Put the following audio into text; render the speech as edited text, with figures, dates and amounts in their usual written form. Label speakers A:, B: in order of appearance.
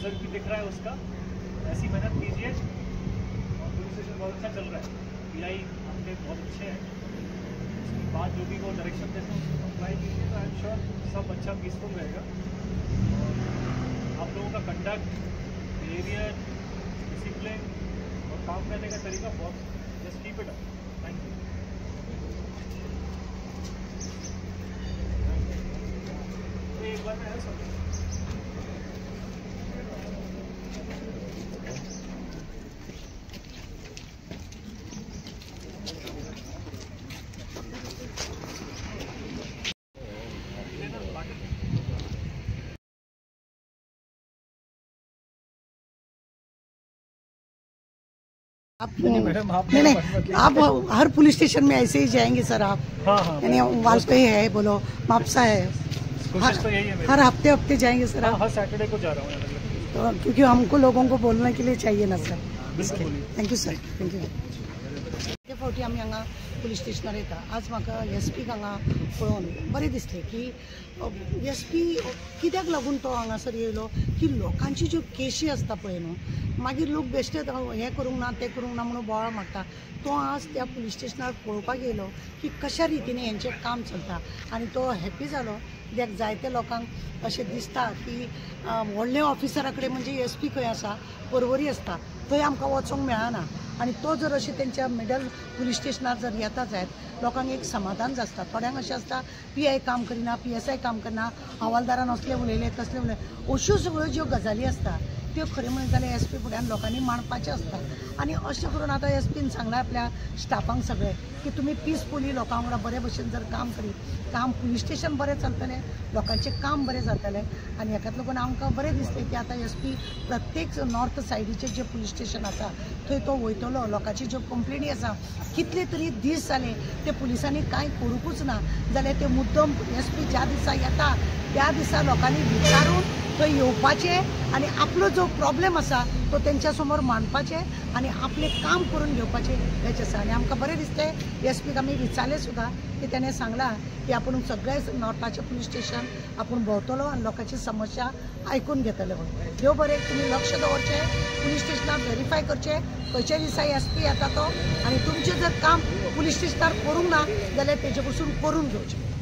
A: Result भी दिख रहा है उसका। ऐसी मेहनत कीजिए और पुलिस स्टेशन बहुत अच्छा चल रहा है, पीआई आपके बहुत अच्छे हैं। उसके बाद जो भी वो डायरेक्शन देते हैं उसको अप्लाई कीजिए तो आई एम श्योर सब अच्छा पीसफुल रहेगा। और आप लोगों का कंडक्ट, बिहेवियर, डिसिप्लिन और काम करने का तरीका बहुत, just keep it up. Thank you. एक बार में है सब।
B: नहीं, आप हर पुलिस स्टेशन में ऐसे ही जाएंगे सर आप?
A: हाँ,
B: यानी वालपे है, बोलो मापसा है,
A: कोशिश तो यही है मेरी।
B: हर हफ्ते जाएंगे सर आप?
A: हर सैटरडे को जा रहा हूँ।
B: तो क्योंकि हमको लोगों को बोलने के लिए चाहिए ना sir. Thank you sir, thank you. फावटी आमी हांगा पुलीस स्टेशनार येता। आज म्हाका एसपीक हांगा पळोवन बरें दिसलें की एसपी कित्याक लागून तो हांगासर येयलो की लोकांची ज्यो केशी आसता पळय न्हू, मागीर लोक बेश्टे हें करूंक ना तें करूंक ना म्हणून बोवाळ मारता। तो आज त्या पुलीस स्टेशनार पळोवपाक येयलो की कशा रितीन हेंचें काम चलता आनी तो हॅप्पी जालो कित्याक जायते लोकांक अशें दिसता की व्हडले ऑफिसरा कडेन म्हणजे एसपी खंय आसा, परवरी आसता, थंय आमकां वचोंक मेळना। आणि तो जर अशें तेंच्या मिडल पुलीस स्टेशनार जर येता जायत लोकांक एक समाधान आसता। थोड्यांक अशें आसता पीआय काम करिना, पीएसआय काम करना, हवालदारान असले उलयले तसले उलयले, अश्यो सगळ्यो ज्यो गजाली आसता त्यो खरें म्हणत जाल्यार एसपी फुड्यान लोकांनी मांडपाचें आसता। आनी अशें करून आतां एसपीन सांगलां आपल्या स्टाफांक सगळे की तुमी पीसफुली लोकां वांगडा बरे भशेन जर काम करीत, काम पुलीस स्टेशन बरें चलतलें, लोकांचें काम बरें जातलें। आनी हेकाच लागून आमकां बरें दिसलें की आतां एसपी प्रत्येक नॉर्थ सायडीचें जें पुलीस स्टेशन आसा थंय तो वयतलो। लोकांची ज्यो कंप्लेनी आसा कितले तरी दीस जाले ते पुलिसांनी कांय करूंकूच ना, जाल्यार ते मुद्दम एसपी ज्या दिसा येता त्या दिसा लोकांनी विचारून थंय येवपाचें आनी आपलो जो प्रॉब्लेम आसा तो तेंच्या समोर मांडपाचें आनी आपलें काम करून घेवपाचें हेचें आसा। आनी आमकां बरें दिसलें, एसपीक आमी विचारलें सुद्दां की तेणें सांगलां की आपूण सगळे नॉर्थाचें पुलीस स्टेशन आपूण भोंवतलो आनी लोकांची समस्या आयकून घेतले म्हणून। देव बरें, तुमी लक्ष दवरचें, पुलीस स्टेशनार व्हेरीफाय करचें खंयच्या दिसा एसपी येता तो, आनी तुमचें जर काम पुलीस स्टेशनार करूंक ना जाल्यार तेजे पसून करून घेवचें।